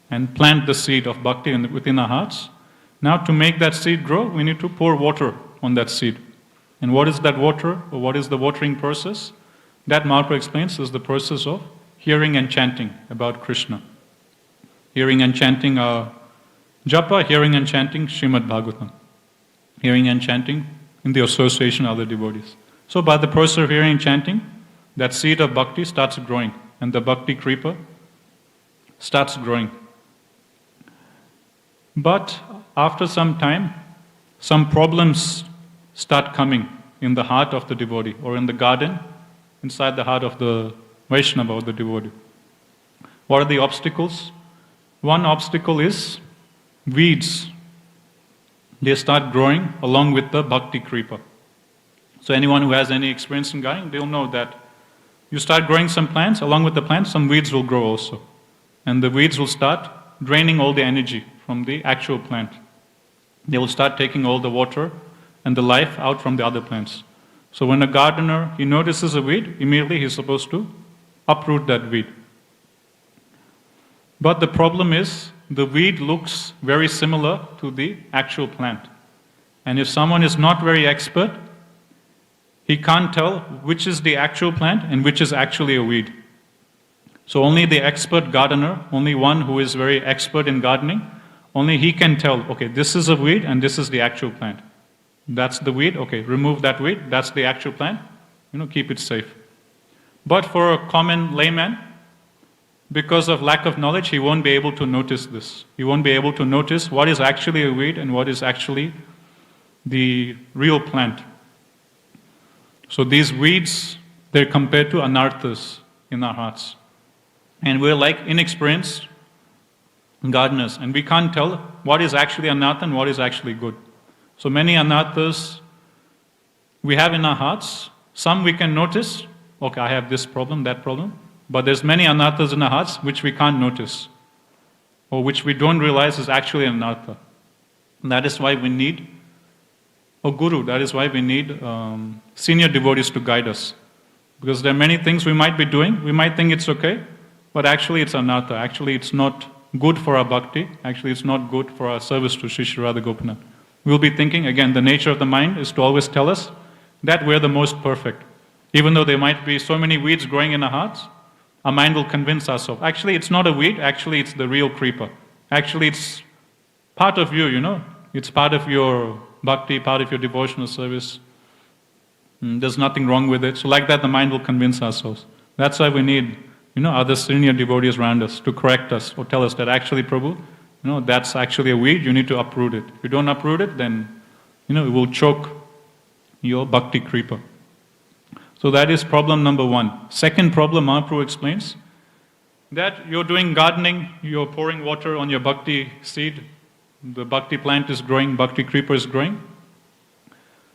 and plant the seed of bhakti within our hearts. Now, to make that seed grow, we need to pour water on that seed. And what is that water, or what is the watering process? That Mahaprabhu explains is the process of hearing and chanting about Krishna. Hearing and chanting japa, hearing and chanting Srimad Bhagavatam. Hearing and chanting in the association of other devotees. So by the process of hearing and chanting, that seed of bhakti starts growing, and the bhakti kripa starts growing. But after some time, some problems start coming in the heart of the devotee, or in the garden, inside the heart of the Vaishnava or the devotee. What are the obstacles? One obstacle is weeds. They start growing along with the bhakti kripa. So anyone who has any experience in gardening, they'll know that you start growing some plants, along with the plants, some weeds will grow also. And the weeds will start draining all the energy from the actual plant. They will start taking all the water and the life out from the other plants. So when a gardener, he notices a weed, immediately he's supposed to uproot that weed. But the problem is, the weed looks very similar to the actual plant. And if someone is not very expert, he can't tell which is the actual plant and which is actually a weed. So only the expert gardener, only one who is very expert in gardening, only he can tell, okay, this is a weed and this is the actual plant. That's the weed, okay, remove that weed, that's the actual plant, keep it safe. But for a common layman, because of lack of knowledge, he won't be able to notice this. He won't be able to notice what is actually a weed and what is actually the real plant. So these weeds, they're compared to anarthas in our hearts. And we're like inexperienced gardeners, and we can't tell what is actually anartha and what is actually good. So many anarthas we have in our hearts. Some we can notice, okay, I have this problem, that problem, but there's many anarthas in our hearts which we can't notice, or which we don't realize is actually an anartha. And that is why we need a guru, that is why we need senior devotees to guide us. Because there are many things we might be doing, we might think it's okay, but actually it's anartha, actually it's not good for our bhakti, actually it's not good for our service to Sri Sri Radha Gopinath. We'll be thinking, again, the nature of the mind is to always tell us that we're the most perfect. Even though there might be so many weeds growing in our hearts, our mind will convince ourselves, actually it's not a weed, actually it's the real creeper. Actually it's part of you, it's part of your bhakti, part of your devotional service. There's nothing wrong with it. So like that the mind will convince ourselves. That's why we need, other senior devotees around us to correct us or tell us that actually, Prabhu, that's actually a weed, you need to uproot it. If you don't uproot it, then, it will choke your bhakti creeper. So that is problem number one. Second problem, Mahaprabhu explains, that you're doing gardening, you're pouring water on your bhakti seed, the bhakti plant is growing, bhakti creeper is growing.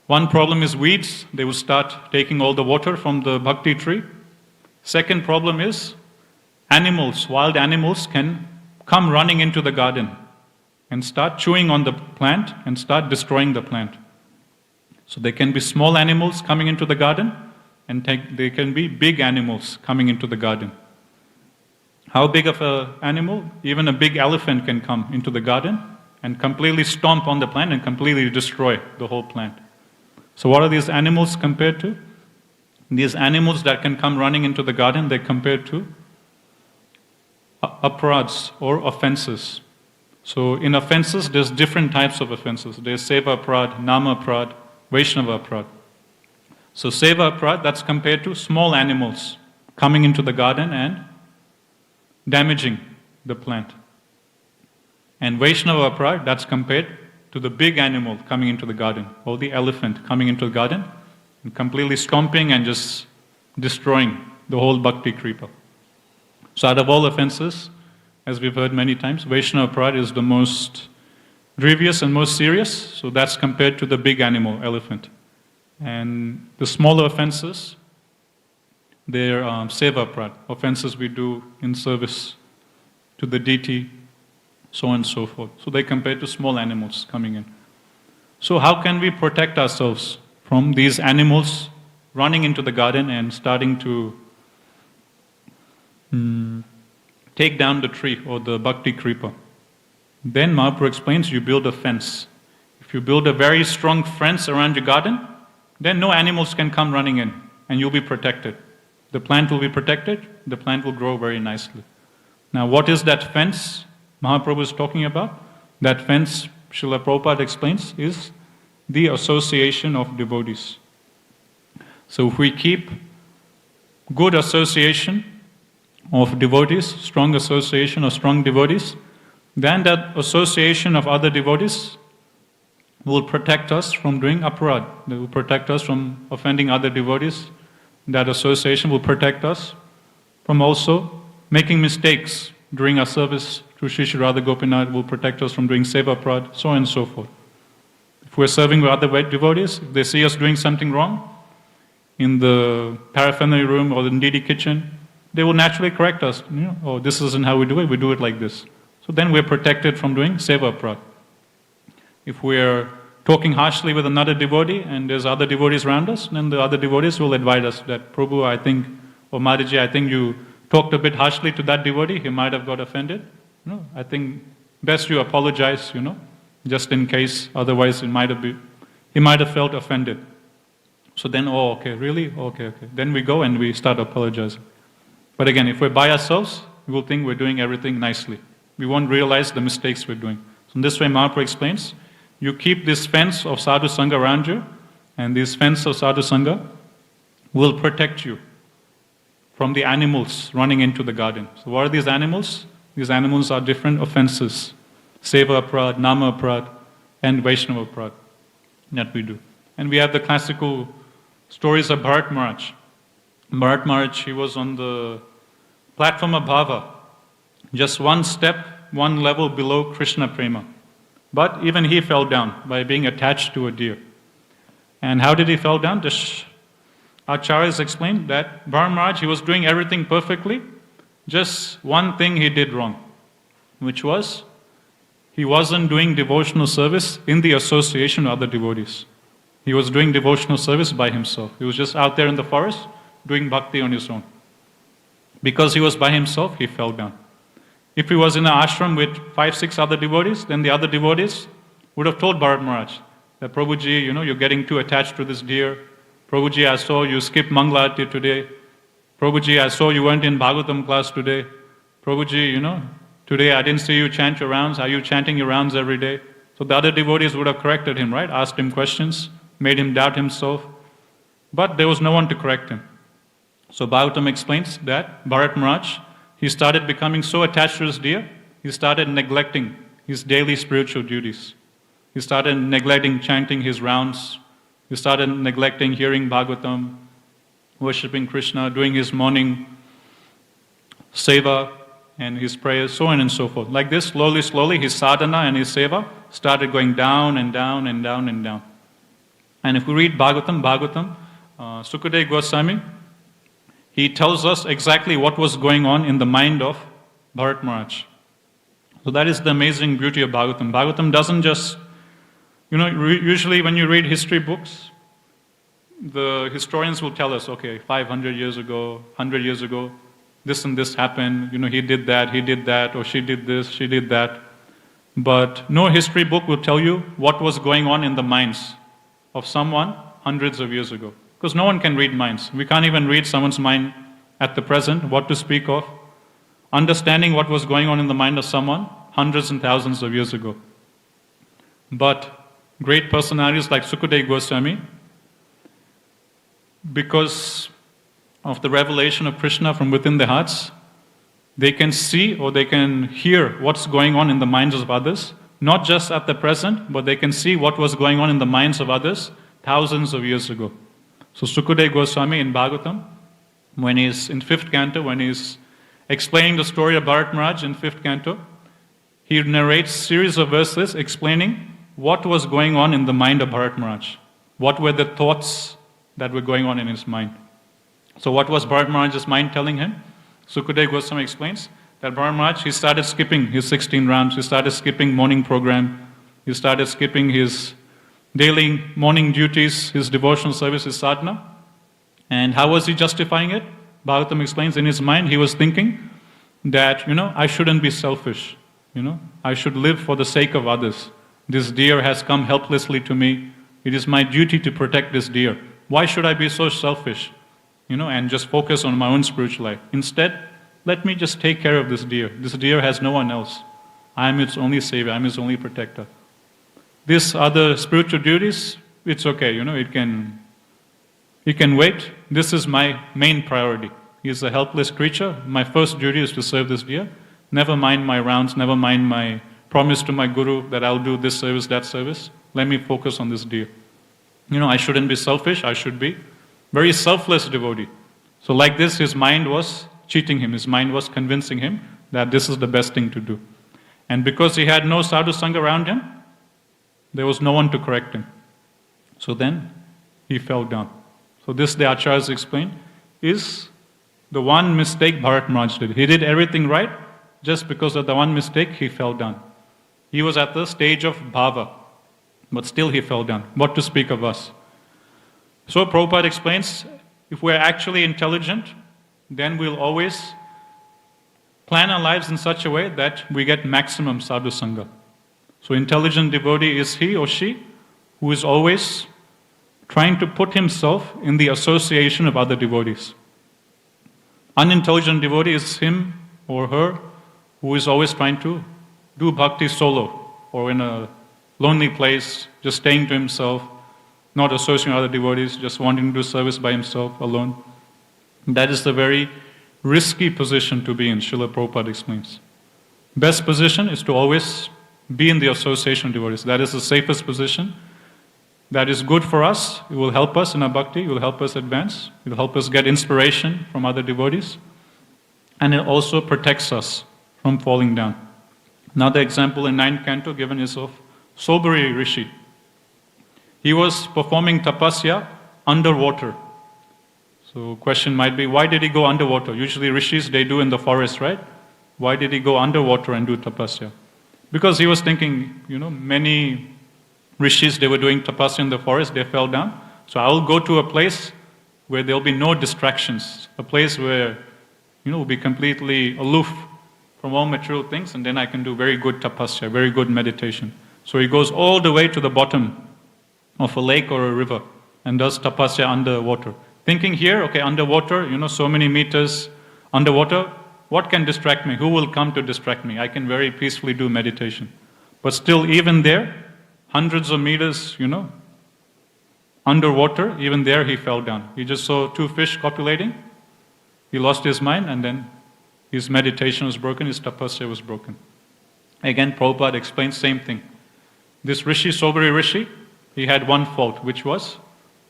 One problem is weeds, they will start taking all the water from the bhakti tree. Second problem is animals, wild animals can come running into the garden and start chewing on the plant and start destroying the plant. So there can be small animals coming into the garden and there can be big animals coming into the garden. How big of an animal? Even a big elephant can come into the garden and completely stomp on the plant and completely destroy the whole plant. So what are these animals compared to? These animals that can come running into the garden, they're compared to aparads or offenses. So in offenses, there's different types of offenses. There's seva aparad, nama aparad, Vaishnava aparad. So seva aparad, that's compared to small animals coming into the garden and damaging the plant. And Vaishnava aparad, that's compared to the big animal coming into the garden, or the elephant coming into the garden and completely stomping and just destroying the whole bhakti creeper. So out of all offenses, as we've heard many times, Vaishnava aparad is the most grievous and most serious, so that's compared to the big animal, elephant. And the smaller offenses, they're seva aparad, offenses we do in service to the deity, so on and so forth. So they compare to small animals coming in. So how can we protect ourselves from these animals running into the garden and starting to take down the tree or the bhakti creeper? Then Mahaprabhu explains, you build a fence. If you build a very strong fence around your garden, then no animals can come running in and you'll be protected. The plant will be protected, the plant will grow very nicely. Now what is that fence Mahaprabhu is talking about? That fence, Srila Prabhupada explains, is the association of devotees. So if we keep good association of devotees, strong association of strong devotees, then that association of other devotees will protect us from doing aparad. They will protect us from offending other devotees. That association will protect us from also making mistakes during our service to Sri Sri Radha Gopinath, will protect us from doing seva aparad, so on and so forth. If we're serving with other devotees, if they see us doing something wrong in the paraphernalia room or the Ndidi kitchen, they will naturally correct us. Oh, this isn't how we do it like this. So then we're protected from doing seva aparad. If we're talking harshly with another devotee and there's other devotees around us, then the other devotees will advise us that, Prabhu, I think, or Mataji, I think you talked a bit harshly to that devotee, he might have got offended. I think best you apologize, just in case, otherwise he might have felt offended. So then, oh, okay, really? Okay. Then we go and we start apologizing. But again, if we're by ourselves, we will think we're doing everything nicely. We won't realize the mistakes we're doing. So in this way, Mahaprabhu explains, you keep this fence of sadhu sangha around you, and this fence of sadhu sangha will protect you from the animals running into the garden. So what are these animals? These animals are different offenses. Seva aparad, nama aparad, and Vaishnava aparad that we do. And we have the classical stories of Bharat Maharaj. Bharat Maharaj, he was on the platform of Bhava. Just one step one level below Krishna Prema. But even he fell down by being attached to a deer. And how did he fall down? The Acharyas explained that Bharath Maharaj, he was doing everything perfectly, just one thing he did wrong, which was he wasn't doing devotional service in the association of other devotees. He was doing devotional service by himself. He was just out there in the forest doing bhakti on his own. Because he was by himself, he fell down. If he was in an ashram with 5-6 other devotees, then the other devotees would have told Bharat Maharaj that Prabhuji, you're getting too attached to this deer. Prabhuji, I saw you skip Mangalarti today. Prabhuji, I saw you weren't in Bhagavatam class today. Prabhuji, today I didn't see you chant your rounds. Are you chanting your rounds every day? So the other devotees would have corrected him, right? Asked him questions, made him doubt himself. But there was no one to correct him. So Bhagavatam explains that Bharat Maharaj, he started becoming so attached to his deer, he started neglecting his daily spiritual duties. He started neglecting chanting his rounds. He started neglecting hearing Bhagavatam, worshipping Krishna, doing his morning seva and his prayers, so on and so forth. Like this, slowly, his sadhana and his seva started going down and down and down and down. And if we read Bhagavatam, Sukadeva Goswami, he tells us exactly what was going on in the mind of Bharat Maharaj. So that is the amazing beauty of Bhagavatam. Bhagavatam doesn't just, usually when you read history books, the historians will tell us, okay, 500 years ago, 100 years ago, this and this happened, he did that, or she did this, she did that. But no history book will tell you what was going on in the minds of someone hundreds of years ago. Because no one can read minds. We can't even read someone's mind at the present, what to speak of. Understanding what was going on in the mind of someone hundreds and thousands of years ago. But great personalities like Sukadeva Goswami, because of the revelation of Krishna from within their hearts, they can see or they can hear what's going on in the minds of others, not just at the present, but they can see what was going on in the minds of others thousands of years ago. So Sukadeva Goswami in Bhagavatam, when he's in 5th canto, when he's explaining the story of Bharat Maharaj in 5th canto, he narrates a series of verses explaining what was going on in the mind of Bharat Maharaj. What were the thoughts that were going on in his mind. So what was Bharat Maharaj's mind telling him? Sukadeva Goswami explains that Bharat Maharaj, he started skipping his 16 rounds, he started skipping morning program, he started skipping his daily morning duties, his devotional service, his sadhana. And how was he justifying it? Bhagavatam explains in his mind, he was thinking that, I shouldn't be selfish. I should live for the sake of others. This deer has come helplessly to me. It is my duty to protect this deer. Why should I be so selfish? And just focus on my own spiritual life. Instead, let me just take care of this deer. This deer has no one else. I am its only savior. I am its only protector. These other spiritual duties, it's okay, it can wait. This is my main priority. He is a helpless creature. My first duty is to serve this deer. Never mind my rounds, never mind my promise to my guru that I'll do this service, that service. Let me focus on this deer. I shouldn't be selfish, I should be very selfless devotee. So like this, his mind was cheating him. His mind was convincing him that this is the best thing to do. And because he had no sadhu sangha around him, there was no one to correct him. So then, he fell down. So this, the Acharyas explain, is the one mistake Bharat Maharaj did. He did everything right, just because of the one mistake, he fell down. He was at the stage of bhava, but still he fell down. What to speak of us? So Prabhupada explains, if we're actually intelligent, then we'll always plan our lives in such a way that we get maximum sadhu sangha. So intelligent devotee is he or she who is always trying to put himself in the association of other devotees. Unintelligent devotee is him or her who is always trying to do bhakti solo or in a lonely place, just staying to himself, not associating with other devotees, just wanting to do service by himself alone. That is the very risky position to be in, Srila Prabhupada explains. Best position is to always be in the association of devotees. That is the safest position. That is good for us. It will help us in our bhakti. It will help us advance. It will help us get inspiration from other devotees. And it also protects us from falling down. Another example in 9th canto given is of Sobari Rishi. He was performing tapasya underwater. So question might be, why did he go underwater? Usually rishis, they do in the forest, right? Why did he go underwater and do tapasya? Because he was thinking, many rishis, they were doing tapasya in the forest, they fell down. So I will go to a place where there will be no distractions, a place where, we'll be completely aloof from all material things, and then I can do very good tapasya, very good meditation. So he goes all the way to the bottom of a lake or a river and does tapasya underwater. Thinking here, okay, underwater, so many meters underwater, what can distract me? Who will come to distract me? I can very peacefully do meditation. But still, even there, hundreds of meters, underwater, even there he fell down. He just saw 2 fish copulating. He lost his mind, and then his meditation was broken, his tapasya was broken. Again, Prabhupada explains same thing. This Rishi, Sobari Rishi, he had one fault, which was,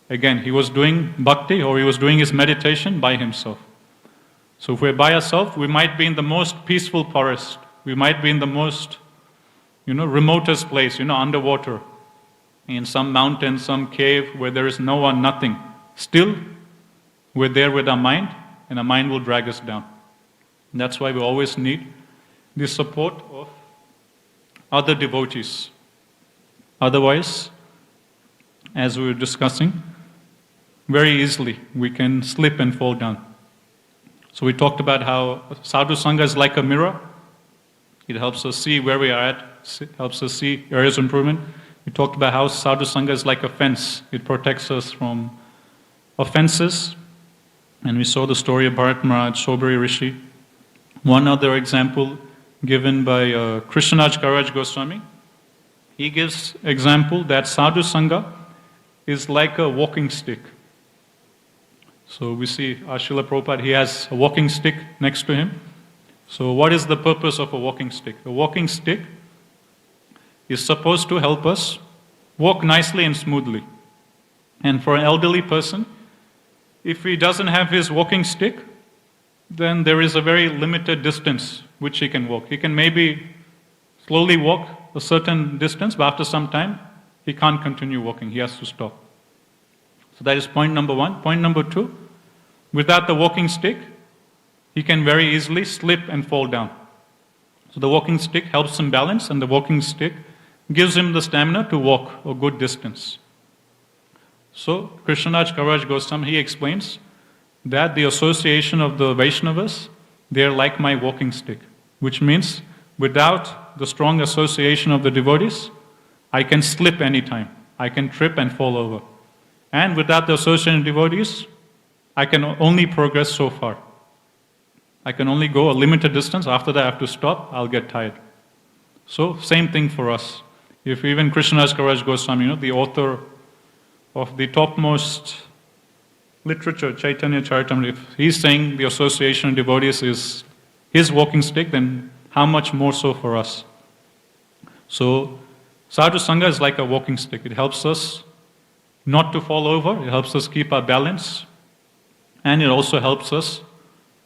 again, he was doing bhakti, or he was doing his meditation by himself. So if we're by ourselves, we might be in the most peaceful forest. We might be in the most, remotest place, underwater, in some mountain, some cave where there is no one, nothing. Still, we're there with our mind, and our mind will drag us down. And that's why we always need the support of other devotees. Otherwise, as we were discussing, very easily we can slip and fall down. So we talked about how sadhu sangha is like a mirror. It helps us see where we are at, helps us see areas of improvement. We talked about how sadhu sangha is like a fence. It protects us from offenses. And we saw the story of Bharat Maharaj, Sobari Rishi. One other example given by Krishnaraj Kaviraj Goswami. He gives example that sadhu sangha is like a walking stick. So we see Srila Prabhupada, he has a walking stick next to him. So what is the purpose of a walking stick? A walking stick is supposed to help us walk nicely and smoothly. And for an elderly person, if he doesn't have his walking stick, then there is a very limited distance which he can walk. He can maybe slowly walk a certain distance, but after some time, he can't continue walking. He has to stop. So that is point number 1. Point number 2, without the walking stick, he can very easily slip and fall down. So the walking stick helps him balance, and the walking stick gives him the stamina to walk a good distance. So Krishnaraj Kaviraj Goswami, he explains that the association of the Vaishnavas, they are like my walking stick, which means without the strong association of the devotees, I can slip anytime. I can trip and fall over. And without the association of devotees, I can only progress so far. I can only go a limited distance. After that, I have to stop. I'll get tired. So, same thing for us. If even Krishnaraj Kaviraj Goswami, the author of the topmost literature, Chaitanya Charitamrita, if he's saying the association of devotees is his walking stick, then how much more so for us? So, sadhu sangha is like a walking stick. It helps us not to fall over. It helps us keep our balance. And it also helps us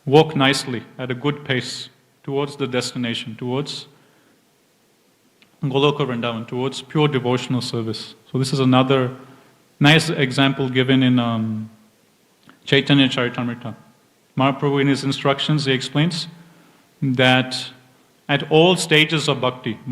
walk nicely at a good pace towards the destination, towards Goloka Vrindavan, towards pure devotional service. So this is another nice example given in Chaitanya Charitamrita. Mahaprabhu, in his instructions, he explains that at all stages of bhakti,